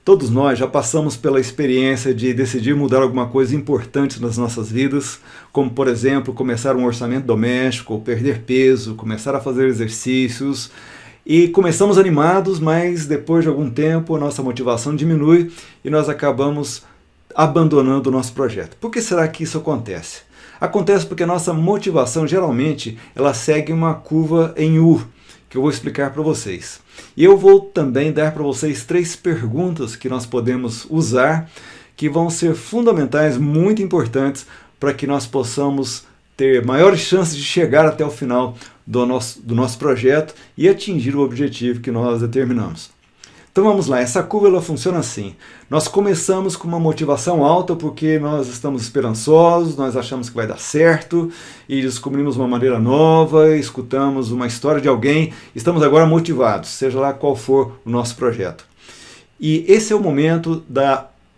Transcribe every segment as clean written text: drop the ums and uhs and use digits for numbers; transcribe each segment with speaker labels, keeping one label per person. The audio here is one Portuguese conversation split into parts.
Speaker 1: Todos nós já passamos pela experiência de decidir mudar alguma coisa importante nas nossas vidas, como, por exemplo, começar um orçamento doméstico, ou perder peso, começar a fazer exercícios. E começamos animados, mas depois de algum tempo a nossa motivação diminui e nós acabamos abandonando o nosso projeto. Por que será que isso acontece? Acontece porque a nossa motivação, geralmente, ela segue uma curva em U, que eu vou explicar para vocês. E eu vou também dar para vocês 3 perguntas que nós podemos usar, que vão ser fundamentais, muito importantes, para que nós possamos ter maiores chances de chegar até o final do nosso projeto e atingir o objetivo que nós determinamos. Então vamos lá, essa curva ela funciona assim. Nós começamos com uma motivação alta porque nós estamos esperançosos, nós achamos que vai dar certo e descobrimos uma maneira nova, escutamos uma história de alguém, estamos agora motivados, seja lá qual for o nosso projeto. E esse é o momento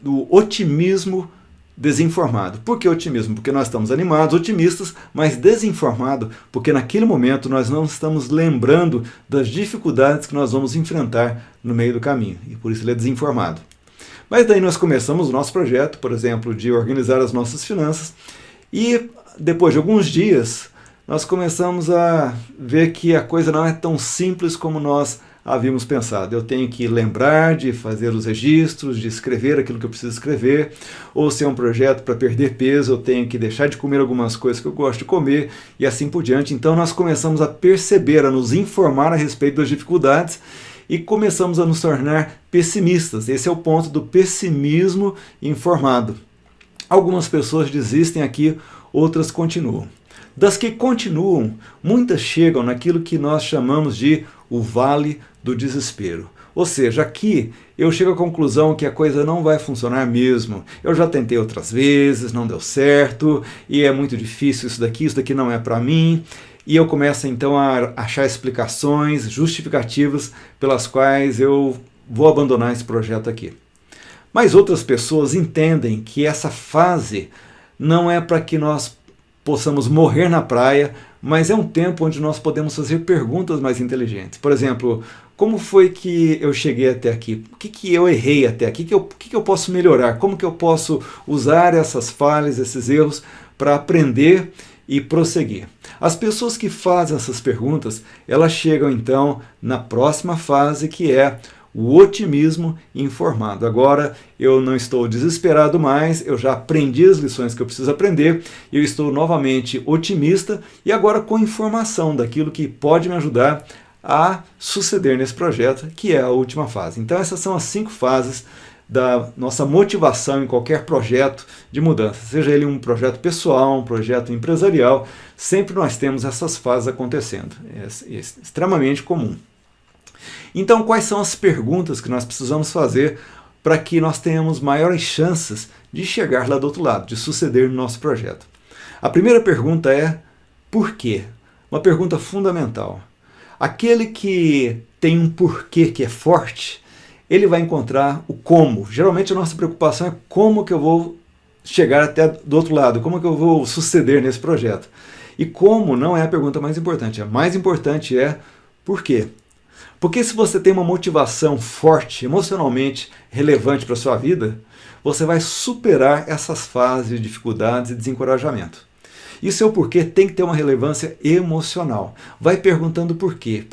Speaker 1: do otimismo desinformado. Por que otimismo? Porque nós estamos animados, otimistas, mas desinformado, porque naquele momento nós não estamos lembrando das dificuldades que nós vamos enfrentar no meio do caminho, e por isso ele é desinformado. Mas daí nós começamos o nosso projeto, por exemplo, de organizar as nossas finanças, e depois de alguns dias nós começamos a ver que a coisa não é tão simples como nós havíamos pensado. Eu tenho que lembrar de fazer os registros, de escrever aquilo que eu preciso escrever, ou se é um projeto para perder peso, eu tenho que deixar de comer algumas coisas que eu gosto de comer, e assim por diante. Então nós começamos a perceber, a nos informar a respeito das dificuldades, e começamos a nos tornar pessimistas. Esse é o ponto do pessimismo informado. Algumas pessoas desistem aqui, outras continuam. Das que continuam, muitas chegam naquilo que nós chamamos de o vale do desespero. Ou seja, aqui eu chego à conclusão que a coisa não vai funcionar mesmo. Eu já tentei outras vezes, não deu certo, e é muito difícil isso daqui não é para mim. E eu começo então a achar explicações, justificativas pelas quais eu vou abandonar esse projeto aqui. Mas outras pessoas entendem que essa fase não é para que nós possamos morrer na praia, mas é um tempo onde nós podemos fazer perguntas mais inteligentes. Por exemplo, como foi que eu cheguei até aqui? O que eu errei até aqui? O que eu posso melhorar? Como que eu posso usar essas falhas, esses erros, para aprender e prosseguir? As pessoas que fazem essas perguntas, elas chegam então na próxima fase, que é o otimismo informado. Agora eu não estou desesperado mais, eu já aprendi as lições que eu preciso aprender, eu estou novamente otimista e agora com informação daquilo que pode me ajudar a suceder nesse projeto, que é a última fase. Então essas são as 5 fases da nossa motivação em qualquer projeto de mudança, seja ele um projeto pessoal, um projeto empresarial, sempre nós temos essas fases acontecendo. É extremamente comum. Então, quais são as perguntas que nós precisamos fazer para que nós tenhamos maiores chances de chegar lá do outro lado, de suceder no nosso projeto? A primeira pergunta é, por quê? Uma pergunta fundamental. Aquele que tem um porquê que é forte, ele vai encontrar o como. Geralmente a nossa preocupação é como que eu vou chegar até do outro lado, como que eu vou suceder nesse projeto. E como não é a pergunta mais importante. A mais importante é por quê? Porque se você tem uma motivação forte, emocionalmente relevante para a sua vida, você vai superar essas fases de dificuldades e desencorajamento. E seu porquê tem que ter uma relevância emocional. Vai perguntando por quê,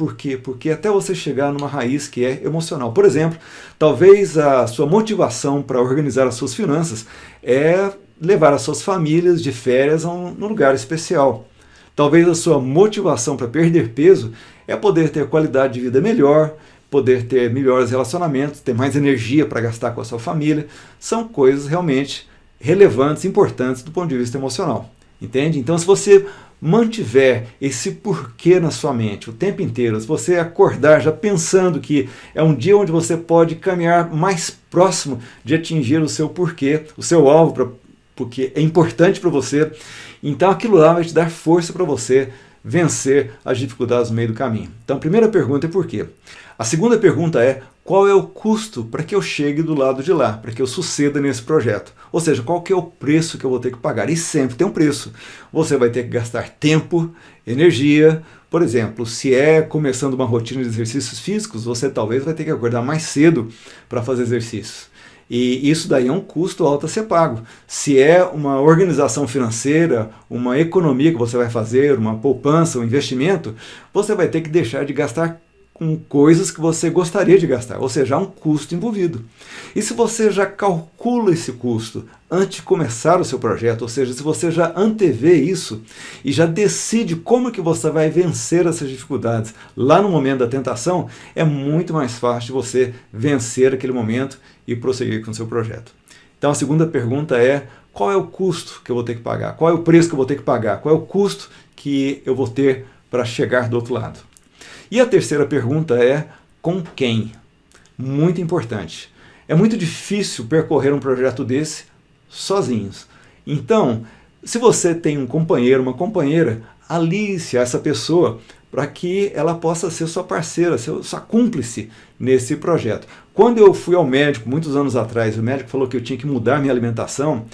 Speaker 1: até você chegar numa raiz que é emocional. Por exemplo, talvez a sua motivação para organizar as suas finanças é levar as suas famílias de férias num lugar especial. Talvez a sua motivação para perder peso é poder ter qualidade de vida melhor, poder ter melhores relacionamentos, ter mais energia para gastar com a sua família. São coisas realmente relevantes, importantes do ponto de vista emocional. Entende? Então, se você mantiver esse porquê na sua mente o tempo inteiro, se você acordar já pensando que é um dia onde você pode caminhar mais próximo de atingir o seu porquê, o seu alvo, porque é importante para você, então aquilo lá vai te dar força para você vencer as dificuldades no meio do caminho. Então a primeira pergunta é por quê? A segunda pergunta é qual é o custo para que eu chegue do lado de lá, para que eu suceda nesse projeto. Ou seja, qual que é o preço que eu vou ter que pagar. E sempre tem um preço. Você vai ter que gastar tempo, energia. Por exemplo, se é começando uma rotina de exercícios físicos, você talvez vai ter que acordar mais cedo para fazer exercícios. E isso daí é um custo alto a ser pago. Se é uma organização financeira, uma economia que você vai fazer, uma poupança, um investimento, você vai ter que deixar de gastar com coisas que você gostaria de gastar, ou seja, há um custo envolvido. E se você já calcula esse custo antes de começar o seu projeto, ou seja, se você já antevê isso e já decide como que você vai vencer essas dificuldades lá no momento da tentação, é muito mais fácil de você vencer aquele momento e prosseguir com o seu projeto. Então a segunda pergunta é: qual é o custo que eu vou ter que pagar? Qual é o preço que eu vou ter que pagar? Qual é o custo que eu vou ter para chegar do outro lado? E a terceira pergunta é: com quem? Muito importante. É muito difícil percorrer um projeto desse sozinhos. Então, se você tem um companheiro, uma companheira, alice a essa pessoa para que ela possa ser sua parceira, sua cúmplice nesse projeto. Quando eu fui ao médico, muitos anos atrás, o médico falou que eu tinha que mudar minha alimentação.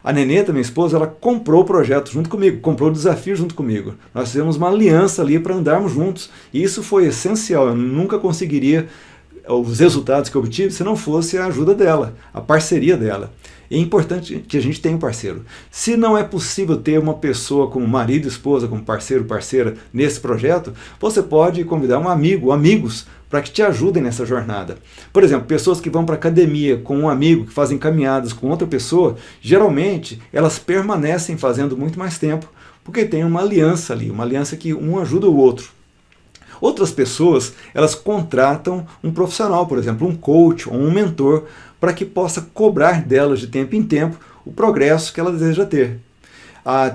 Speaker 1: A Neneta, minha esposa, ela comprou o projeto junto comigo, comprou o desafio junto comigo. Nós fizemos uma aliança ali para andarmos juntos. E isso foi essencial. Eu nunca conseguiria os resultados que eu obtive se não fosse a ajuda dela, a parceria dela. É importante que a gente tenha um parceiro. Se não é possível ter uma pessoa como marido e esposa, como parceiro, parceira nesse projeto, você pode convidar um amigo, amigos, para que te ajudem nessa jornada. Por exemplo, pessoas que vão para a academia com um amigo, que fazem caminhadas com outra pessoa, geralmente elas permanecem fazendo muito mais tempo, porque tem uma aliança ali, uma aliança que um ajuda o outro. Outras pessoas, elas contratam um profissional, por exemplo, um coach ou um mentor, para que possa cobrar delas de tempo em tempo o progresso que ela deseja ter.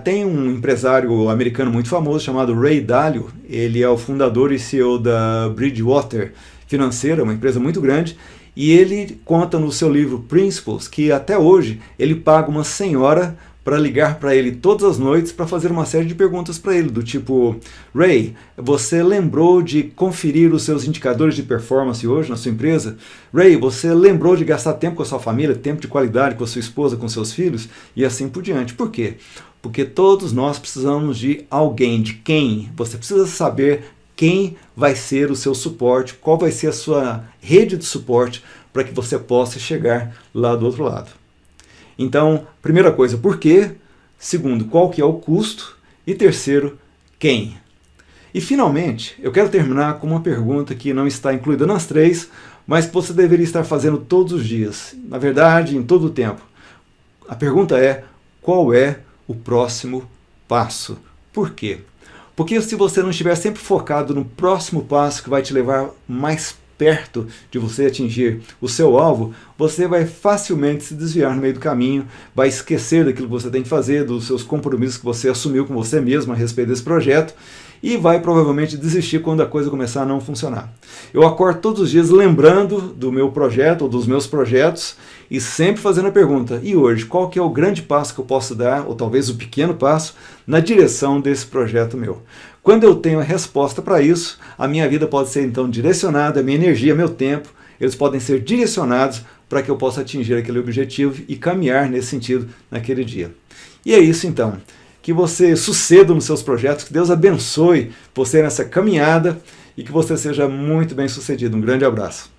Speaker 1: Tem um empresário americano muito famoso chamado Ray Dalio. Ele é o fundador e CEO da Bridgewater Financeira, uma empresa muito grande, e ele conta no seu livro Principles que até hoje ele paga uma senhora para ligar para ele todas as noites para fazer uma série de perguntas para ele, do tipo: Ray, você lembrou de conferir os seus indicadores de performance hoje na sua empresa? Ray, você lembrou de gastar tempo com a sua família, tempo de qualidade com a sua esposa, com seus filhos? E assim por diante. Por quê? Porque todos nós precisamos de alguém, de quem? Você precisa saber quem vai ser o seu suporte, qual vai ser a sua rede de suporte para que você possa chegar lá do outro lado. Então, primeira coisa, por quê? Segundo, qual que é o custo? E terceiro, quem? E finalmente, eu quero terminar com uma pergunta que não está incluída nas três, mas que você deveria estar fazendo todos os dias, na verdade, em todo o tempo. A pergunta é: qual é o próximo passo? Por quê? Porque se você não estiver sempre focado no próximo passo que vai te levar mais perto de você atingir o seu alvo, você vai facilmente se desviar no meio do caminho, vai esquecer daquilo que você tem que fazer, dos seus compromissos que você assumiu com você mesmo a respeito desse projeto, e vai provavelmente desistir quando a coisa começar a não funcionar. Eu acordo todos os dias lembrando do meu projeto ou dos meus projetos e sempre fazendo a pergunta: e hoje, qual que é o grande passo que eu posso dar, ou talvez o pequeno passo, na direção desse projeto meu? Quando eu tenho a resposta para isso, a minha vida pode ser então direcionada, a minha energia, meu tempo, eles podem ser direcionados para que eu possa atingir aquele objetivo e caminhar nesse sentido naquele dia. E é isso então. Que você suceda nos seus projetos, que Deus abençoe você nessa caminhada e que você seja muito bem sucedido. Um grande abraço.